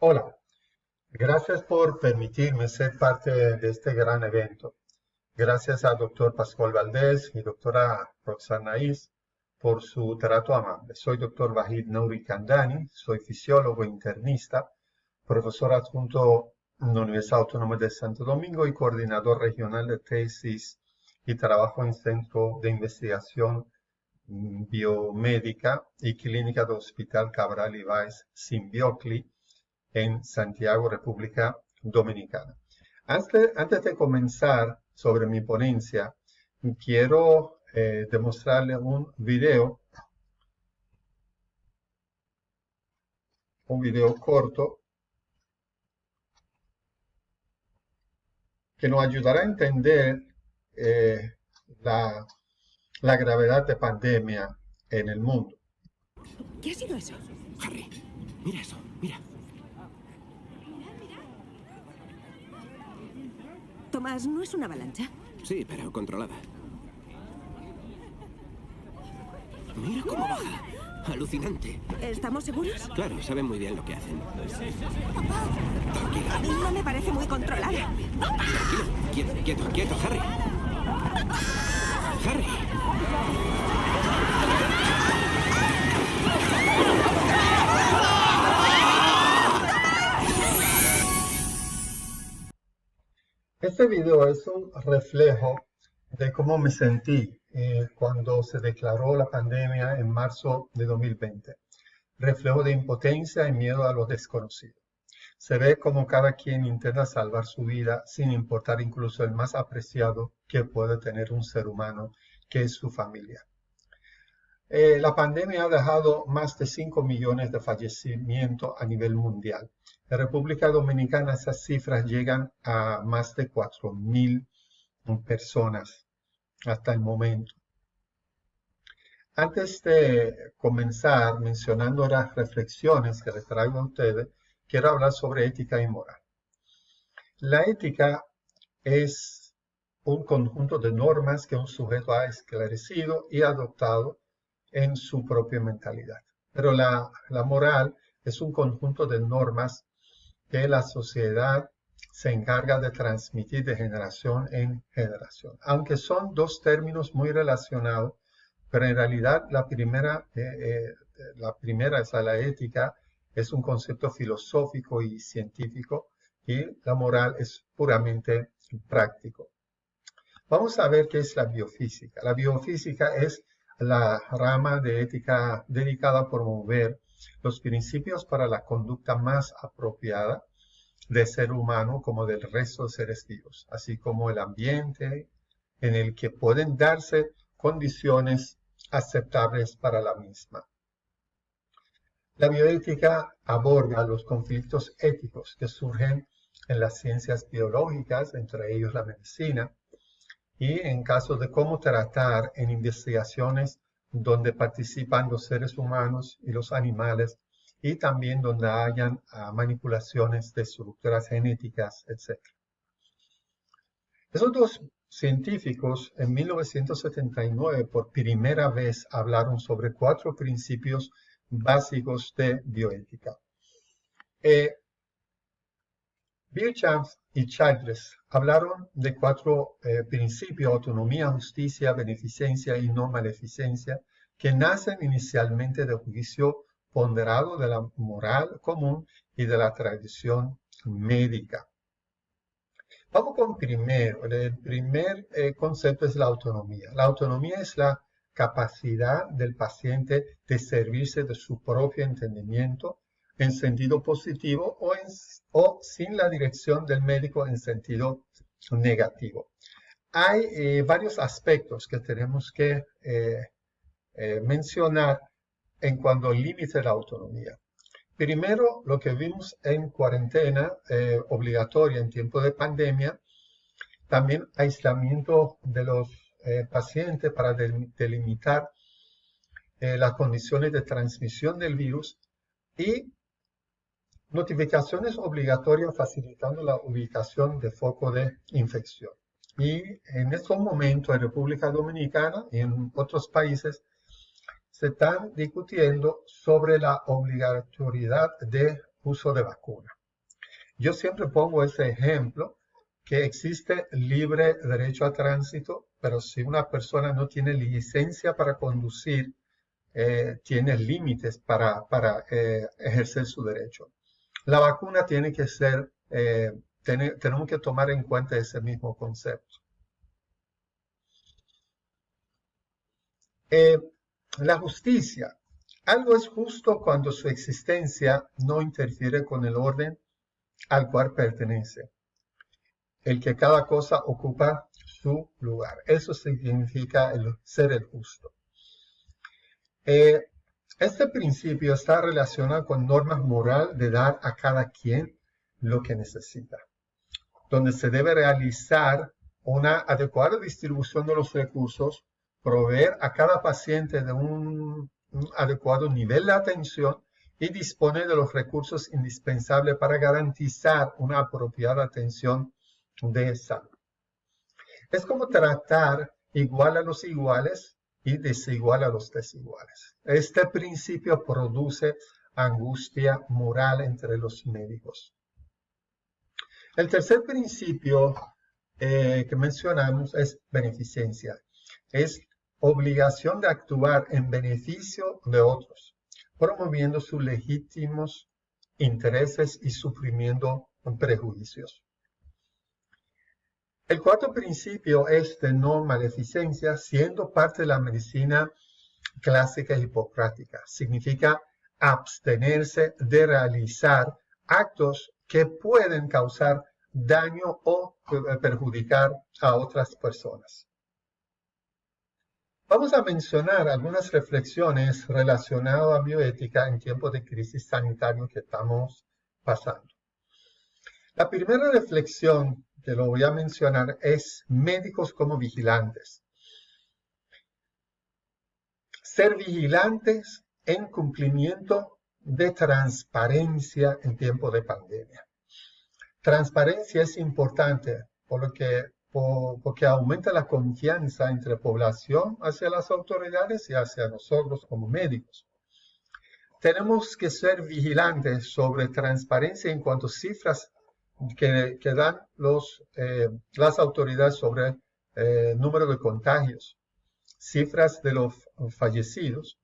Hola, gracias por permitirme ser parte de este gran evento. Gracias a Dr. Pascual Valdés y Dra. Roxana Is por su trato amable. Soy Dr. Vahid Nouri Kandani, soy fisiólogo internista, profesor adjunto en la Universidad Autónoma de Santo Domingo y coordinador regional de tesis y trabajo en Centro de Investigación Biomédica y Clínica del Hospital Cabral Ibáez Simbiocli en Santiago, República Dominicana. Antes de comenzar sobre mi ponencia, quiero demostrarles un video corto que nos ayudará a entender eh, la, la gravedad de pandemia en el mundo. ¿Qué ha sido eso? Harry, mira eso, mira. Tomás, ¿no es una avalancha? Sí, pero controlada. Mira cómo baja. Alucinante. ¿Estamos seguros? Claro, saben muy bien lo que hacen. Tranquila. No me parece muy controlada. Tranquilo. Quieto, quieto, quieto, Harry. Harry. Este video es un reflejo de cómo me sentí cuando se declaró la pandemia en marzo de 2020. Reflejo de impotencia y miedo a lo desconocido. Se ve como cada quien intenta salvar su vida sin importar incluso el más apreciado que puede tener un ser humano, que es su familia. La pandemia ha dejado más de 5 millones de fallecimientos a nivel mundial. En República Dominicana esas cifras llegan a más de 4.000 personas hasta el momento. Antes de comenzar mencionando las reflexiones que les traigo a ustedes, quiero hablar sobre ética y moral. La ética es un conjunto de normas que un sujeto ha esclarecido y adoptado en su propia mentalidad. Pero la moral es un conjunto de normas que la sociedad se encarga de transmitir de generación en generación. Aunque son dos términos muy relacionados, pero en realidad la primera es la ética, es un concepto filosófico y científico, y la moral es puramente práctico. Vamos a ver qué es la biofísica. La biofísica es la rama de ética dedicada a promover los principios para la conducta más apropiada del ser humano como del resto de seres vivos, así como el ambiente en el que pueden darse condiciones aceptables para la misma. La bioética aborda los conflictos éticos que surgen en las ciencias biológicas, entre ellos la medicina, y en caso de cómo tratar en investigaciones donde participan los seres humanos y los animales, y también donde hayan manipulaciones de estructuras genéticas, etc. Esos dos científicos en 1979 por primera vez hablaron sobre 4 principios básicos de bioética. Beauchamp y Childress hablaron de 4 principios: autonomía, justicia, beneficencia y no maleficencia, que nacen inicialmente del juicio ponderado de la moral común y de la tradición médica. Vamos con primero. El primer concepto es la autonomía. La autonomía es la capacidad del paciente de servirse de su propio entendimiento en sentido positivo o sin la dirección del médico en sentido negativo. Hay varios aspectos que tenemos que mencionar en cuanto al límite de la autonomía. Primero, lo que vimos en cuarentena obligatoria en tiempo de pandemia, también aislamiento de los pacientes para delimitar las condiciones de transmisión del virus y notificaciones obligatorias facilitando la ubicación de foco de infección. Y en estos momentos en República Dominicana y en otros países se están discutiendo sobre la obligatoriedad de uso de vacuna. Yo siempre pongo ese ejemplo, que existe libre derecho a tránsito, pero si una persona no tiene licencia para conducir, tiene límites para ejercer su derecho. La vacuna tiene que ser, tenemos que tomar en cuenta ese mismo concepto. La justicia. Algo es justo cuando su existencia no interfiere con el orden al cual pertenece. El que cada cosa ocupa su lugar. Eso significa ser el justo. Este principio está relacionado con normas morales de dar a cada quien lo que necesita, donde se debe realizar una adecuada distribución de los recursos, proveer a cada paciente de un adecuado nivel de atención y disponer de los recursos indispensables para garantizar una apropiada atención de salud. Es como tratar igual a los iguales y desigual a los desiguales. Este principio produce angustia moral entre los médicos. El tercer principio que mencionamos es beneficencia. Es obligación de actuar en beneficio de otros, promoviendo sus legítimos intereses y suprimiendo prejuicios. El cuarto principio es de no maleficencia, siendo parte de la medicina clásica hipocrática. Significa abstenerse de realizar actos que pueden causar daño o perjudicar a otras personas. Vamos a mencionar algunas reflexiones relacionadas a bioética en tiempos de crisis sanitaria que estamos pasando. La primera reflexión que lo voy a mencionar es médicos como vigilantes. Ser vigilantes en cumplimiento de transparencia en tiempos de pandemia. Transparencia es importante porque aumenta la confianza entre población hacia las autoridades y hacia nosotros como médicos. Tenemos que ser vigilantes sobre transparencia en cuanto a cifras que dan las autoridades sobre número de contagios, cifras de los fallecidos,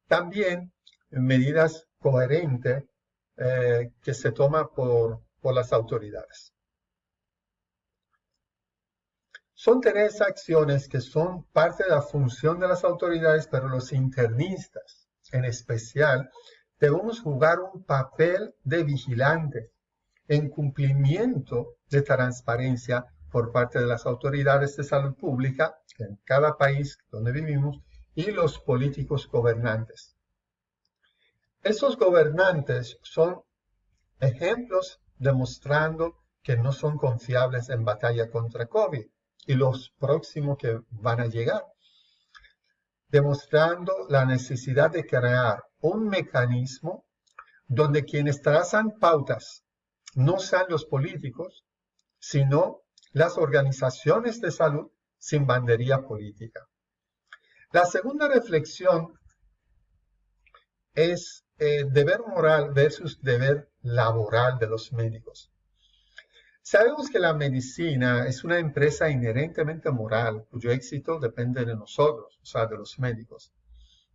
también medidas coherentes que se toman por las autoridades. Son tres acciones que son parte de la función de las autoridades, pero los internistas en especial debemos jugar un papel de vigilantes en cumplimiento de transparencia por parte de las autoridades de salud pública en cada país donde vivimos y los políticos gobernantes. Esos gobernantes son ejemplos demostrando que no son confiables en batalla contra COVID y los próximos que van a llegar, demostrando la necesidad de crear un mecanismo donde quienes trazan pautas no sean los políticos, sino las organizaciones de salud sin bandería política. La segunda reflexión es deber moral versus deber laboral de los médicos. Sabemos que la medicina es una empresa inherentemente moral, cuyo éxito depende de nosotros, o sea, de los médicos,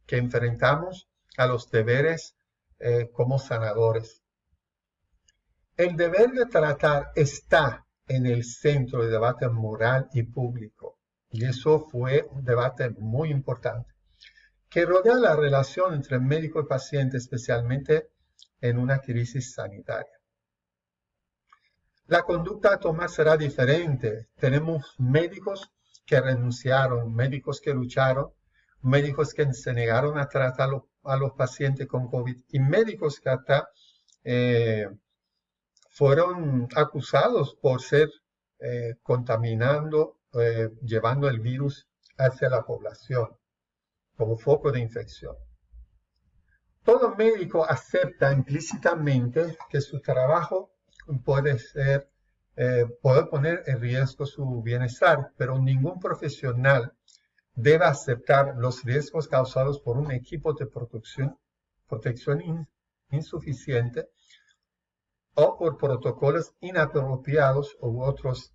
que enfrentamos a los deberes como sanadores. El deber de tratar está en el centro del debate moral y público, y eso fue un debate muy importante, que rodea la relación entre médico y paciente, especialmente en una crisis sanitaria. La conducta a tomar será diferente. Tenemos médicos que renunciaron, médicos que lucharon, médicos que se negaron a tratar a los pacientes con COVID y médicos que hasta fueron acusados por ser contaminando, llevando el virus hacia la población como foco de infección. Todo médico acepta implícitamente que su trabajo puede poner en riesgo su bienestar, pero ningún profesional debe aceptar los riesgos causados por un equipo de protección insuficiente o por protocolos inapropiados u otras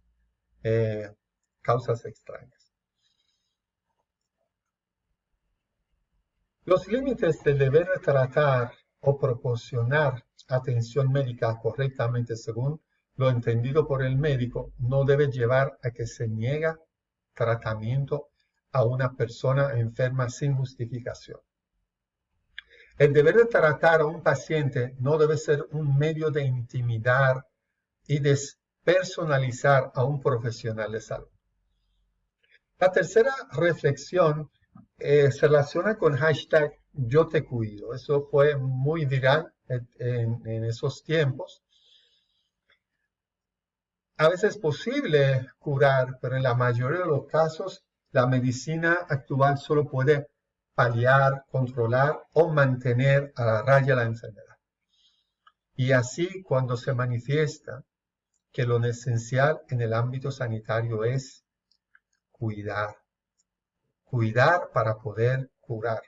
causas extrañas. Los límites del deber de tratar o proporcionar atención médica correctamente según lo entendido por el médico no debe llevar a que se niegue tratamiento a una persona enferma sin justificación. El deber de tratar a un paciente no debe ser un medio de intimidar y despersonalizar a un profesional de salud. La tercera reflexión se relaciona con hashtag yo te cuido. Eso fue muy viral en esos tiempos. A veces es posible curar, pero en la mayoría de los casos la medicina actual solo puede paliar, controlar o mantener a la raya la enfermedad. Y así cuando se manifiesta que lo esencial en el ámbito sanitario es cuidar. Cuidar para poder curar.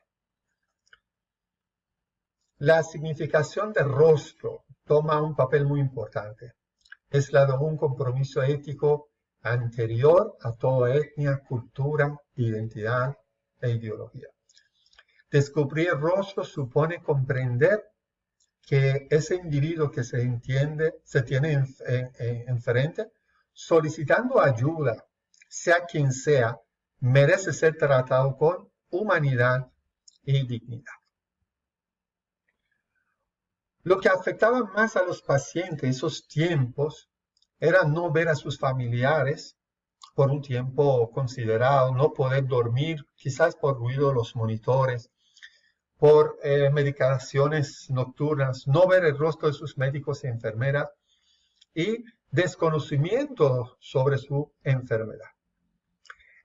La significación del rostro toma un papel muy importante. Es la de un compromiso ético anterior a toda etnia, cultura, identidad e ideología. Descubrir el rostro supone comprender que ese individuo que se tiene enfrente, solicitando ayuda, sea quien sea, merece ser tratado con humanidad y dignidad. Lo que afectaba más a los pacientes en esos tiempos era no ver a sus familiares por un tiempo considerado, no poder dormir, quizás por ruido de los monitores, por medicaciones nocturnas, no ver el rostro de sus médicos y enfermeras y desconocimiento sobre su enfermedad.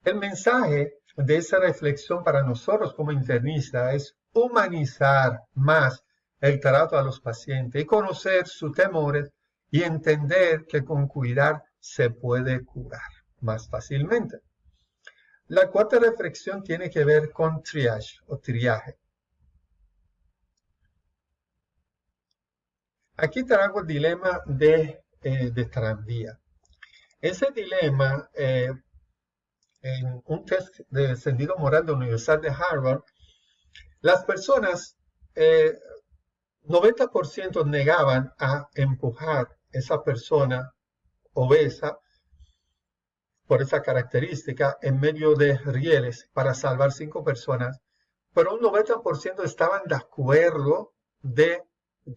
El mensaje de esa reflexión para nosotros como internistas es humanizar más el trato a los pacientes y conocer sus temores y entender que con cuidar se puede curar más fácilmente. La cuarta reflexión tiene que ver con triage o triaje. Aquí traigo el dilema de tranvía. Ese dilema, en un test de sentido moral de la Universidad de Harvard, las personas 90% negaban a empujar a esa persona obesa por esa característica en medio de rieles para salvar 5 personas, pero un 90% estaban de acuerdo de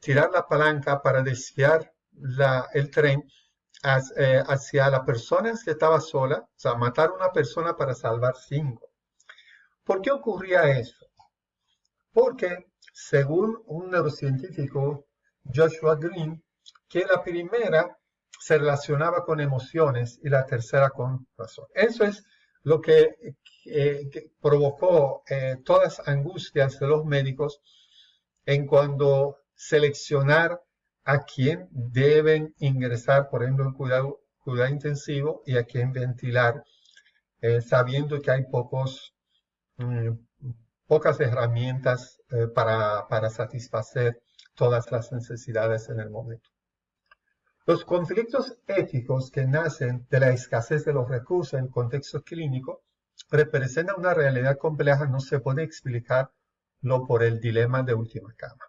tirar la palanca para desviar el tren hacia la persona que estaba sola, o sea, matar a una persona para salvar 5. ¿Por qué ocurría eso? Porque, según un neurocientífico, Joshua Green, que la primera se relacionaba con emociones y la tercera con razón. Eso es lo que provocó todas las angustias de los médicos en cuanto seleccionar a quién deben ingresar, por ejemplo, en cuidado intensivo y a quién ventilar, sabiendo que hay pocas herramientas para satisfacer todas las necesidades en el momento. Los conflictos éticos que nacen de la escasez de los recursos en el contexto clínico representan una realidad compleja, no se puede explicarlo por el dilema de última cama,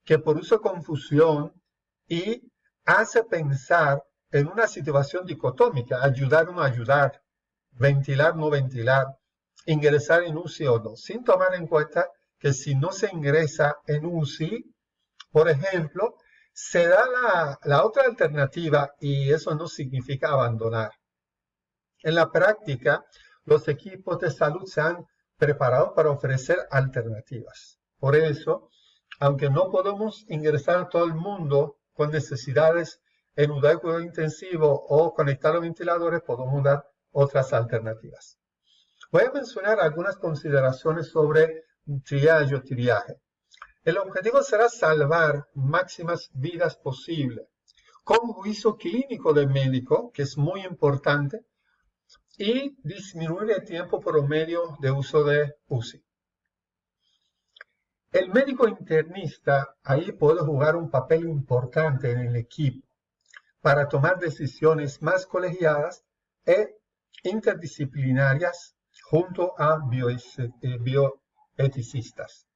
que produce confusión y hace pensar en una situación dicotómica, ayudar o no ayudar, ventilar o no ventilar, ingresar en UCI o no, sin tomar en cuenta que si no se ingresa en UCI, por ejemplo, se da la otra alternativa y eso no significa abandonar. En la práctica, los equipos de salud se han preparado para ofrecer alternativas. Por eso, aunque no podemos ingresar a todo el mundo con necesidades en unidad de cuidado intensivo o conectar a ventiladores, podemos dar otras alternativas. Voy a mencionar algunas consideraciones sobre triage o triaje. El objetivo será salvar máximas vidas posibles, con juicio clínico del médico, que es muy importante, y disminuir el tiempo promedio de uso de UCI. El médico internista ahí puede jugar un papel importante en el equipo para tomar decisiones más colegiadas e interdisciplinarias junto a bioeticistas.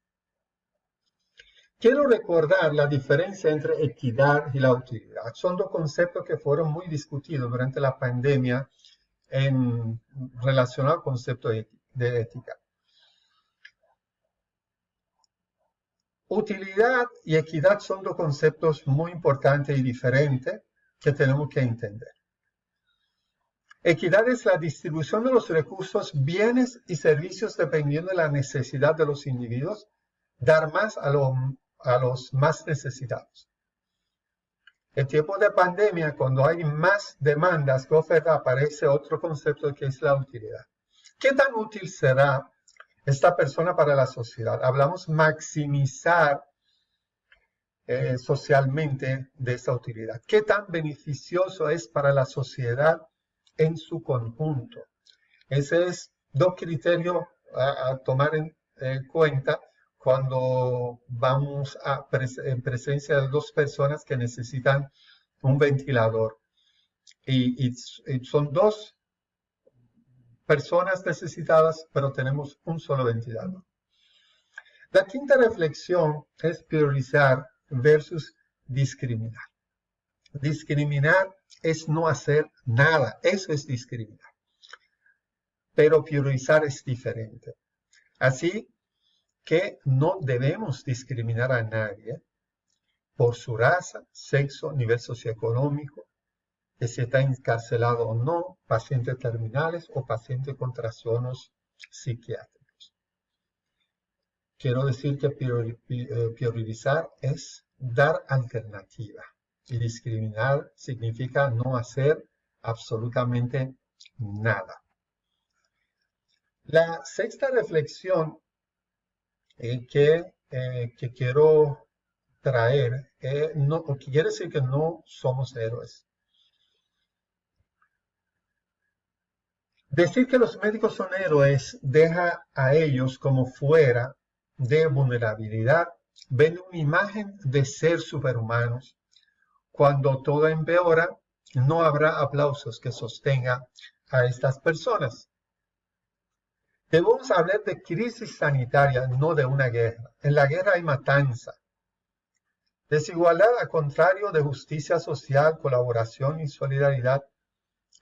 Quiero recordar la diferencia entre equidad y la utilidad. Son dos conceptos que fueron muy discutidos durante la pandemia en relación al concepto de ética. Utilidad y equidad son dos conceptos muy importantes y diferentes que tenemos que entender. Equidad es la distribución de los recursos, bienes y servicios dependiendo de la necesidad de los individuos, dar más a los más necesitados. En tiempos de pandemia, cuando hay más demandas que oferta, aparece otro concepto que es la utilidad. ¿Qué tan útil será esta persona para la sociedad? Hablamos maximizar socialmente de esa utilidad. ¿Qué tan beneficioso es para la sociedad en su conjunto? Ese es dos criterios a tomar en cuenta cuando vamos en presencia de dos personas que necesitan un ventilador. Y son dos personas necesitadas, pero tenemos un solo ventilador. La quinta reflexión es priorizar versus discriminar. Discriminar es no hacer nada, eso es discriminar. Pero priorizar es diferente. Así que no debemos discriminar a nadie por su raza, sexo, nivel socioeconómico, que si está encarcelado o no, pacientes terminales o pacientes con trastornos psiquiátricos. Quiero decir que priorizar es dar alternativa y discriminar significa no hacer absolutamente nada. La sexta reflexión que quiero traer quiere decir que no somos héroes. Decir que los médicos son héroes deja a ellos como fuera de vulnerabilidad, vende una imagen de ser superhumanos. Cuando todo empeora, no habrá aplausos que sostengan a estas personas. Debemos hablar de crisis sanitaria, no de una guerra. En la guerra hay matanza. Desigualdad, al contrario de justicia social, colaboración y solidaridad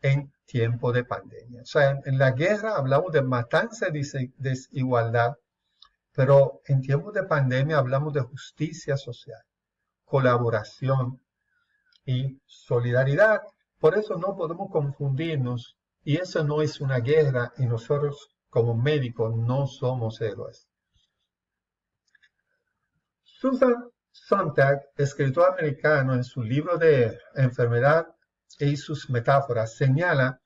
en tiempo de pandemia. O sea, en la guerra hablamos de matanza y desigualdad, pero en tiempos de pandemia hablamos de justicia social, colaboración y solidaridad. Por eso no podemos confundirnos, y eso no es una guerra, y nosotros como médicos no somos héroes. Susan Sontag, escritor americano, en su libro de Enfermedad y sus metáforas, señala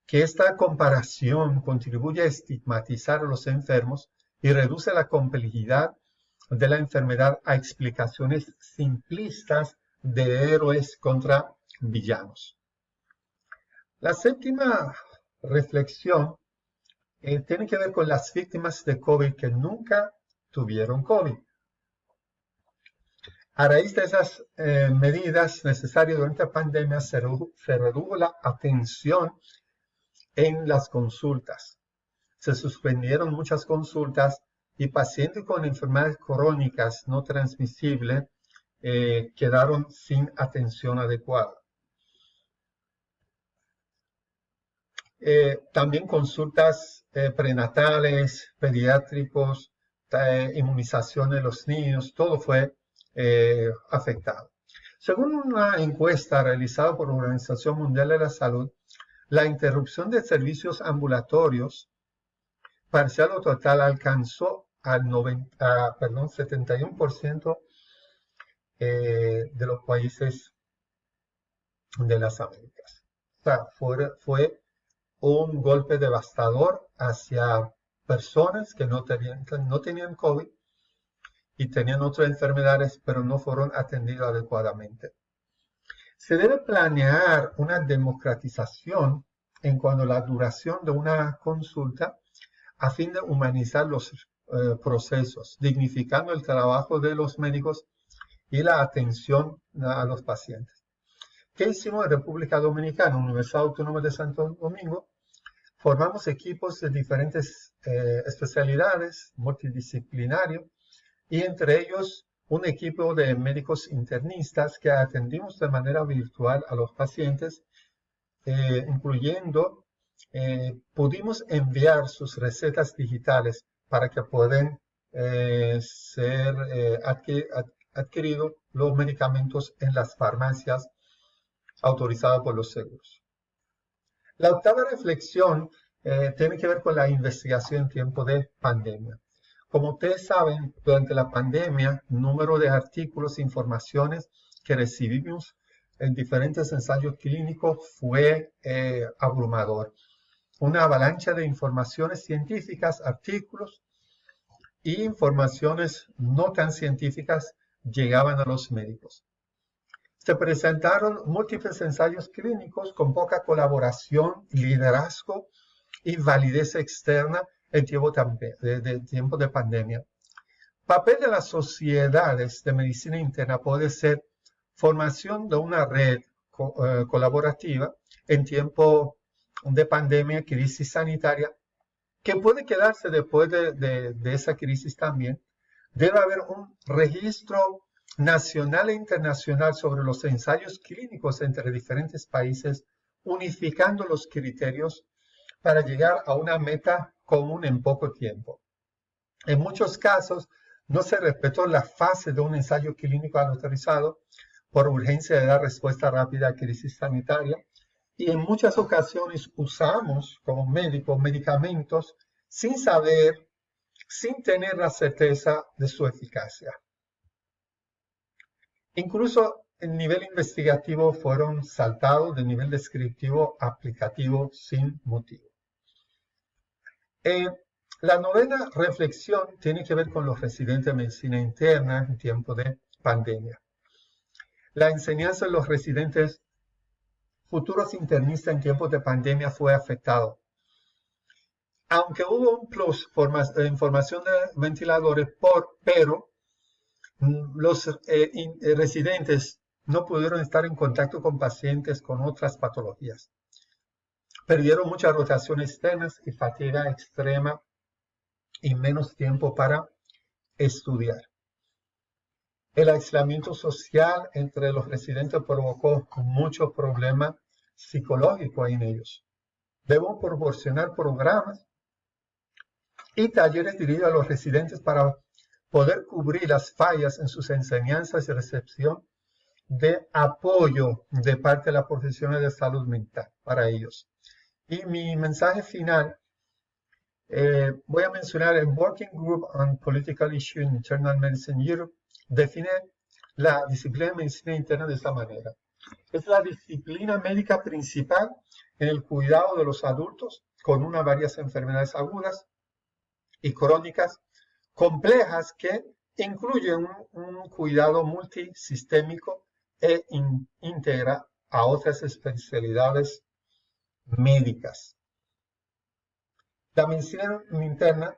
que esta comparación contribuye a estigmatizar a los enfermos y reduce la complejidad de la enfermedad a explicaciones simplistas de héroes contra villanos. La séptima reflexión tiene que ver con las víctimas de COVID que nunca tuvieron COVID. A raíz de esas medidas necesarias durante la pandemia se redujo la atención en las consultas. Se suspendieron muchas consultas y pacientes con enfermedades crónicas no transmisibles quedaron sin atención adecuada. También consultas prenatales, pediátricos, inmunizaciones de los niños, todo fue afectado. Según una encuesta realizada por la Organización Mundial de la Salud, la interrupción de servicios ambulatorios parcial o total alcanzó al 71% de los países de las Américas. O sea, fue un golpe devastador hacia personas que no tenían COVID y tenían otras enfermedades, pero no fueron atendidas adecuadamente. Se debe planear una democratización en cuanto a la duración de una consulta a fin de humanizar los procesos, dignificando el trabajo de los médicos y la atención a los pacientes. ¿Qué hicimos en República Dominicana? Universidad Autónoma de Santo Domingo. Formamos equipos de diferentes especialidades, multidisciplinarios, y entre ellos un equipo de médicos internistas que atendimos de manera virtual a los pacientes, incluyendo, pudimos enviar sus recetas digitales para que puedan ser adquiridos los medicamentos en las farmacias autorizadas por los seguros. La octava reflexión tiene que ver con la investigación en tiempo de pandemia. Como ustedes saben, durante la pandemia, el número de artículos e informaciones que recibimos en diferentes ensayos clínicos fue abrumador. Una avalancha de informaciones científicas, artículos y informaciones no tan científicas llegaban a los médicos. Se presentaron múltiples ensayos clínicos con poca colaboración, liderazgo y validez externa en tiempo de pandemia. Papel de las sociedades de medicina interna puede ser formación de una red colaborativa en tiempo de pandemia, crisis sanitaria, que puede quedarse después de esa crisis también. Debe haber un registro nacional e internacional sobre los ensayos clínicos entre diferentes países, unificando los criterios para llegar a una meta común en poco tiempo. En muchos casos, no se respetó la fase de un ensayo clínico autorizado por urgencia de dar respuesta rápida a crisis sanitaria, y en muchas ocasiones usamos como médicos medicamentos sin saber, sin tener la certeza de su eficacia. Incluso el nivel investigativo fueron saltados del nivel descriptivo aplicativo sin motivo. La novena reflexión tiene que ver con los residentes de medicina interna en tiempo de pandemia. La enseñanza de los residentes futuros internistas en tiempos de pandemia fue afectado. Aunque hubo un plus en formación de ventiladores, pero los residentes no pudieron estar en contacto con pacientes con otras patologías. Perdieron muchas rotaciones externas y fatiga extrema y menos tiempo para estudiar. El aislamiento social entre los residentes provocó mucho problema psicológico en ellos. Debemos proporcionar programas y talleres dirigidos a los residentes para poder cubrir las fallas en sus enseñanzas y recepción de apoyo de parte de la profesional de salud mental para ellos. Y mi mensaje final, voy a mencionar el Working Group on Political Issues in Internal Medicine Europe, define la disciplina de medicina interna de esta manera. Es la disciplina médica principal en el cuidado de los adultos con una varias enfermedades agudas y crónicas complejas que incluyen un cuidado multisistémico e integra a otras especialidades médicas. La medicina interna,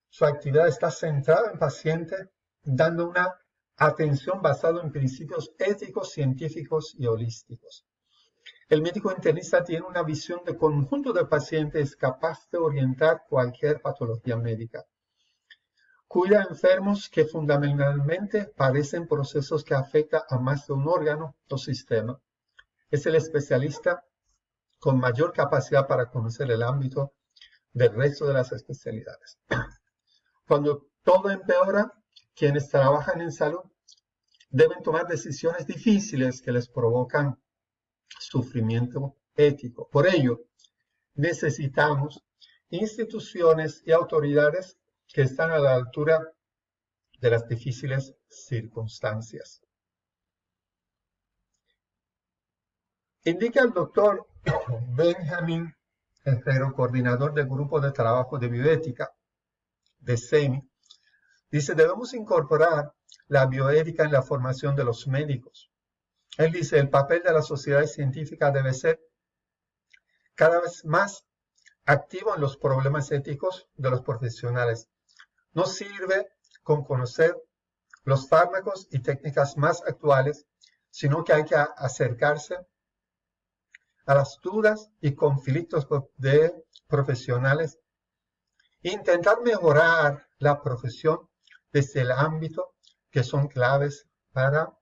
su actividad está centrada en pacientes, dando una atención basada en principios éticos, científicos y holísticos. El médico internista tiene una visión de conjunto de pacientes capaz de orientar cualquier patología médica. Cuida a enfermos que fundamentalmente padecen procesos que afectan a más de un órgano o sistema. Es el especialista con mayor capacidad para conocer el ámbito del resto de las especialidades. Cuando todo empeora, quienes trabajan en salud deben tomar decisiones difíciles que les provocan sufrimiento ético. Por ello, necesitamos instituciones y autoridades que están a la altura de las difíciles circunstancias. Indica el doctor Benjamin Herrero, coordinador del Grupo de Trabajo de Bioética de SEMI, dice, debemos incorporar la bioética en la formación de los médicos. Él dice, el papel de la sociedad científica debe ser cada vez más activo en los problemas éticos de los profesionales, No sirve con conocer los fármacos y técnicas más actuales, sino que hay que acercarse a las dudas y conflictos de profesionales e intentar mejorar la profesión desde el ámbito que son claves para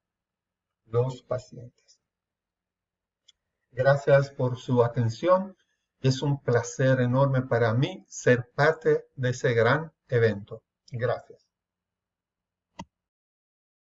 los pacientes. Gracias por su atención. Es un placer enorme para mí ser parte de ese gran evento. Gracias.